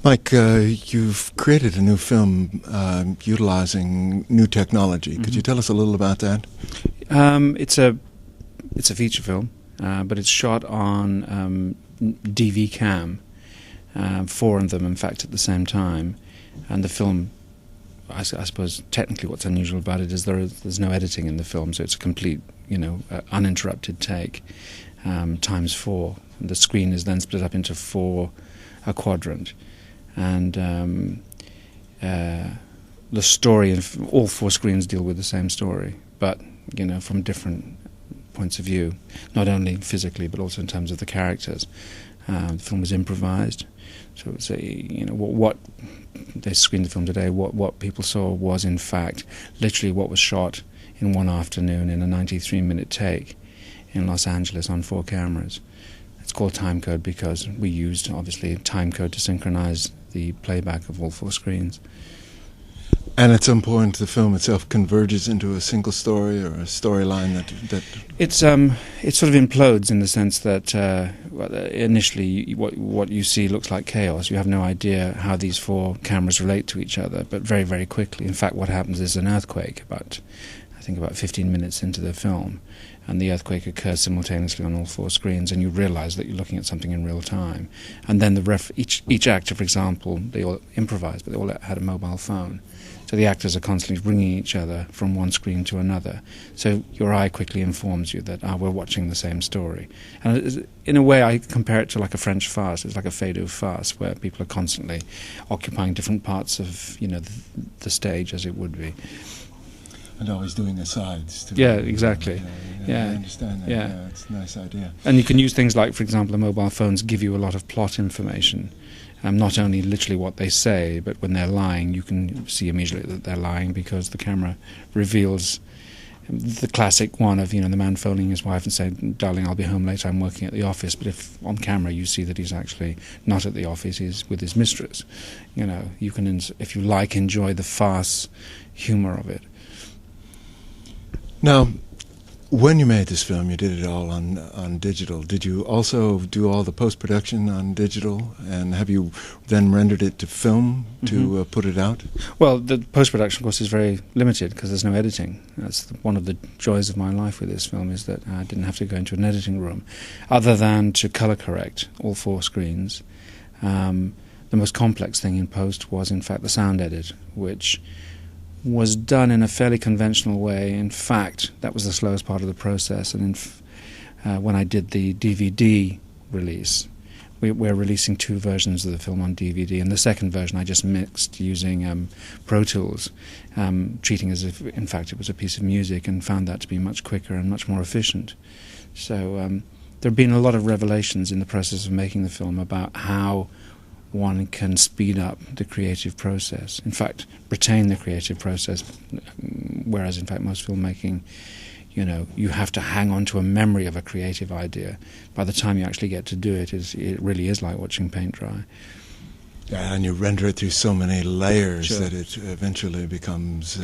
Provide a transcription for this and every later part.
Mike, you've created a new film utilizing new technology. Could you tell us a little about that? It's a feature film, but it's shot on DV cam, 4 of them, in fact, at the same time. And the film, I suppose, technically, what's unusual about it is there's no editing in the film, so it's a complete, uninterrupted take, times 4. And the screen is then split up into a quadrant. And the story, and all 4 screens deal with the same story, but from different points of view, not only physically but also in terms of the characters. The film was improvised, so it's what they screened the film today. What people saw was in fact literally what was shot in one afternoon in a 93-minute take in Los Angeles on 4 cameras. It's called timecode because we used, obviously, timecode to synchronize the playback of all 4 screens. And at some point, the film itself converges into a single story or a storyline that it sort of implodes in the sense that initially what you see looks like chaos. You have no idea how these 4 cameras relate to each other, but very, very quickly, in fact, what happens is an earthquake about 15 minutes into the film, and the earthquake occurs simultaneously on all 4 screens, and you realize that you're looking at something in real time. And then each actor, for example, they all improvised, but they all had a mobile phone. So the actors are constantly ringing each other from one screen to another. So your eye quickly informs you that we're watching the same story. And in a way, I compare it to like a French farce. It's like a fado farce where people are constantly occupying different parts of the stage, as it would be. And always doing asides. Yeah, exactly. I understand that. Yeah, it's a nice idea. And you can use things like, for example, the mobile phones give you a lot of plot information. Not only literally what they say, but when they're lying, you can see immediately that they're lying because the camera reveals the classic one of, the man phoning his wife and saying, "Darling, I'll be home later, I'm working at the office." But if on camera you see that he's actually not at the office, he's with his mistress. You can, if you like, enjoy the farce humor of it. Now, when you made this film, you did it all on digital. Did you also do all the post-production on digital? And have you then rendered it to film to put it out? Well, the post-production, of course, is very limited because there's no editing. That's one of the joys of my life with this film, is that I didn't have to go into an editing room other than to color correct all 4 screens. The most complex thing in post was, in fact, the sound edit, which was done in a fairly conventional way. In fact, that was the slowest part of the process. And when I did the DVD release, we're releasing 2 versions of the film on DVD, and the second version I just mixed using Pro Tools, treating as if, in fact, it was a piece of music, and found that to be much quicker and much more efficient. So there have been a lot of revelations in the process of making the film about how one can speed up the creative process. In fact, retain the creative process, whereas in fact most filmmaking, you have to hang on to a memory of a creative idea. By the time you actually get to do it, it really is like watching paint dry. Yeah, and you render it through so many layers that it eventually becomes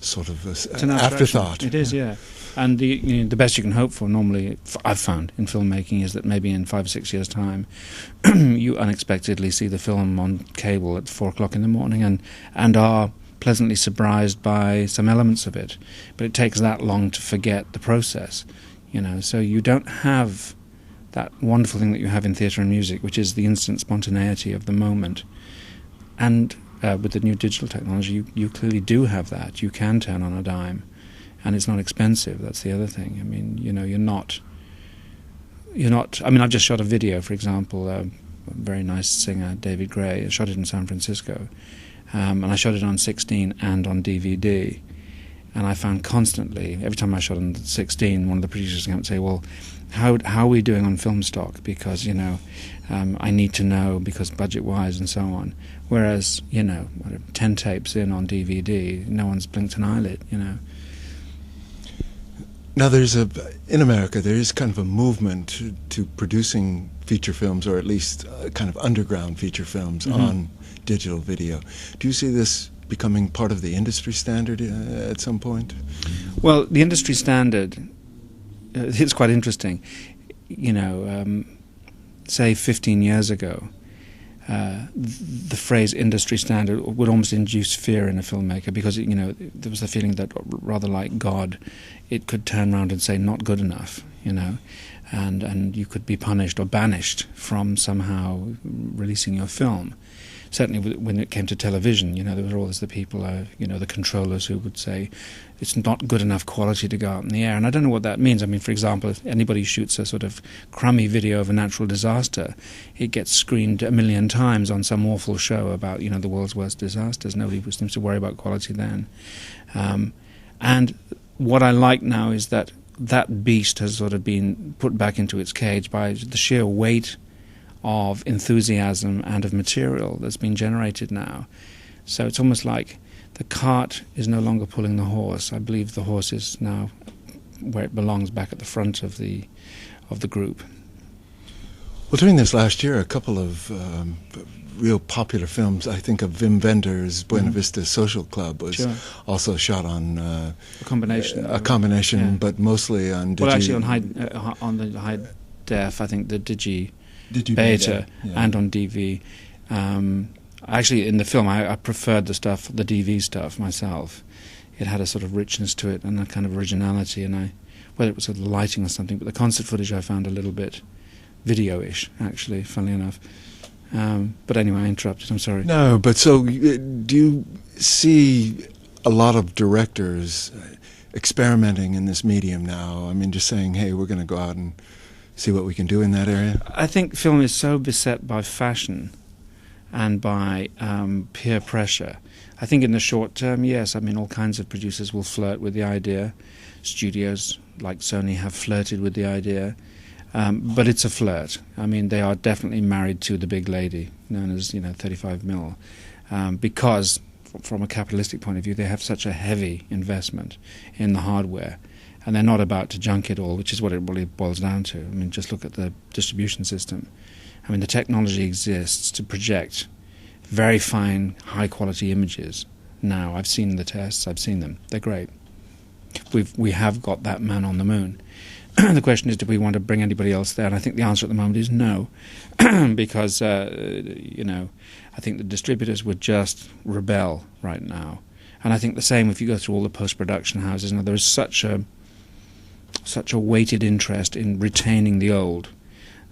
sort of an afterthought. It is, yeah. And the best you can hope for, normally, I've found in filmmaking, is that maybe in 5 or 6 years' time, you unexpectedly see the film on cable at 4 o'clock in the morning and are pleasantly surprised by some elements of it. But it takes that long to forget the process, So you don't have that wonderful thing that you have in theatre and music, which is the instant spontaneity of the moment. And with the new digital technology, you clearly do have that. You can turn on a dime. And it's not expensive. That's the other thing. I mean, you're not. I mean, I've just shot a video, for example. A very nice singer, David Gray. I shot it in San Francisco, and I shot it on 16 and on DVD. And I found constantly, every time I shot on 16, one of the producers came and say, "Well, how are we doing on film stock? Because I need to know, because budget-wise and so on." Whereas 10 tapes in on DVD, no one's blinked an eyelid. Now, in America, there is kind of a movement to producing feature films, or at least kind of underground feature films on digital video. Do you see this becoming part of the industry standard at some point? Well, the industry standard, it's quite interesting. Say 15 years ago, the phrase industry standard would almost induce fear in a filmmaker, because there was the feeling that, rather like God, it could turn around and say not good enough, and you could be punished or banished from somehow releasing your film. Certainly when it came to television, there were always the people, the controllers who would say it's not good enough quality to go out in the air. And I don't know what that means. I mean, for example, if anybody shoots a sort of crummy video of a natural disaster, it gets screened 1 million times on some awful show about, the world's worst disasters. Nobody seems to worry about quality then. And what I like now is that beast has sort of been put back into its cage by the sheer weight of enthusiasm and of material that's been generated now. So it's almost like the cart is no longer pulling the horse. I believe the horse is now where it belongs, back at the front of the group. Well, during this last year, a couple of real popular films, I think of Wim Wenders' Buena Vista Social Club was also shot on a combination, yeah. But mostly on Well, actually on the high def, I think the Digi Beta, and on DV. Actually, in the film, I preferred the DV stuff myself. It had a sort of richness to it and a kind of originality, and whether it was sort of lighting or something, but the concert footage I found a little bit video-ish, actually, funnily enough. But anyway, I interrupted, I'm sorry. No, but so do you see a lot of directors experimenting in this medium now? I mean, just saying, hey, we're going to go out and see what we can do in that area? I think film is so beset by fashion and by peer pressure. I think in the short term, yes, I mean, all kinds of producers will flirt with the idea. Studios like Sony have flirted with the idea. But it's a flirt. I mean, they are definitely married to the big lady, known as, 35 mil, because from a capitalistic point of view, they have such a heavy investment in the hardware. And they're not about to junk it all, which is what it really boils down to. I mean, just look at the distribution system. I mean, the technology exists to project very fine, high-quality images now. I've seen the tests. I've seen them. They're great. We have got that man on the moon. The question is, do we want to bring anybody else there? And I think the answer at the moment is no, because, I think the distributors would just rebel right now. And I think the same if you go through all the post-production houses. Now, there is such a weighted interest in retaining the old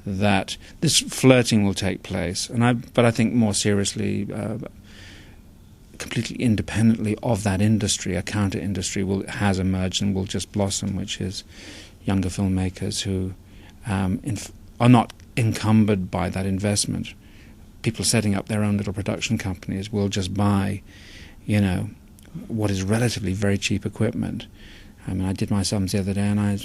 that this flirting will take place. But I think more seriously, completely independently of that industry, a counter-industry has emerged and will just blossom, which is younger filmmakers who are not encumbered by that investment. People setting up their own little production companies will just buy, what is relatively very cheap equipment. I mean, I did my sums the other day, and I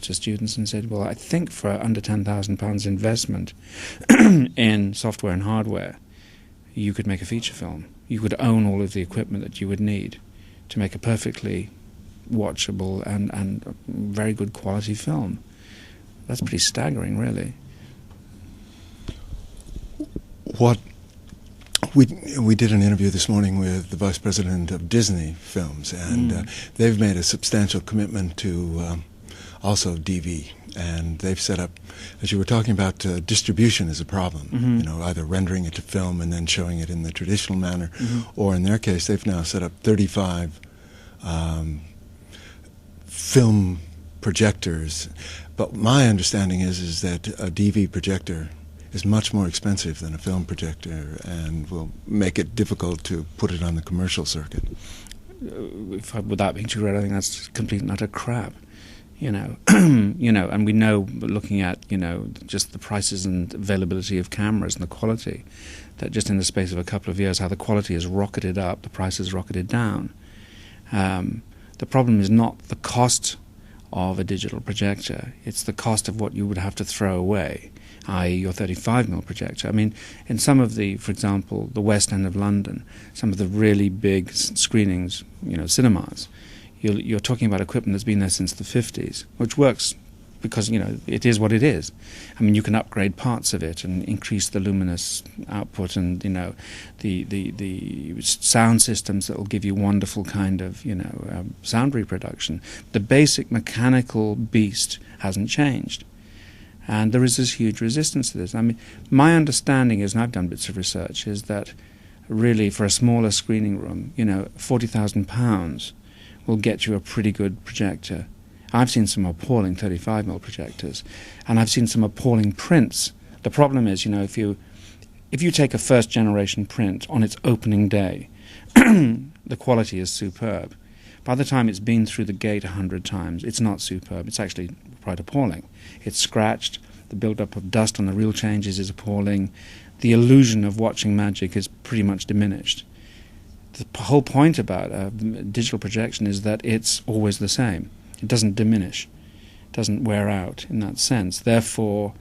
to students and said, well, I think for under £10,000 investment in software and hardware, you could make a feature film. You could own all of the equipment that you would need to make a perfectly watchable and very good quality film. That's pretty staggering, really. We did an interview this morning with the vice president of Disney Films, and they've made a substantial commitment to also DV, and they've set up, as you were talking about, distribution is a problem. Either rendering it to film and then showing it in the traditional manner, or in their case, they've now set up 35 film projectors. But my understanding is that a DV projector is much more expensive than a film projector and will make it difficult to put it on the commercial circuit. Without being too red, I think that's complete and utter crap. And we know, looking at, just the prices and availability of cameras and the quality, that just in the space of a couple of years, how the quality has rocketed up, the price has rocketed down. The problem is not the cost of a digital projector, it's the cost of what you would have to throw away, i.e. your 35mm projector. I mean, in some of the, for example, the West End of London, some of the really big screenings, cinemas, you're talking about equipment that's been there since the 50s, which works because, it is what it is. I mean, you can upgrade parts of it and increase the luminous output and, the sound systems that will give you wonderful kind of, sound reproduction. The basic mechanical beast hasn't changed. And there is this huge resistance to this. I mean, my understanding is, and I've done bits of research, is that really for a smaller screening room, £40,000 will get you a pretty good projector. I've seen some appalling 35mm projectors, and I've seen some appalling prints. The problem is, if you take a first-generation print on its opening day, the quality is superb. By the time it's been through the gate 100 times, it's not superb. It's actually quite appalling. It's scratched. The build-up of dust on the reel changes is appalling. The illusion of watching magic is pretty much diminished. The whole point about digital projection is that it's always the same. It doesn't diminish. It doesn't wear out in that sense. Therefore,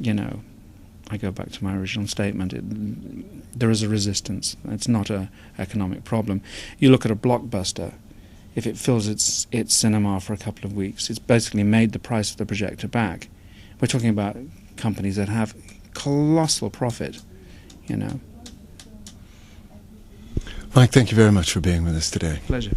I go back to my original statement. There is a resistance. It's not an economic problem. You look at a blockbuster. If it fills its cinema for a couple of weeks, it's basically made the price of the projector back. We're talking about companies that have colossal profit, Mike, thank you very much for being with us today. Pleasure.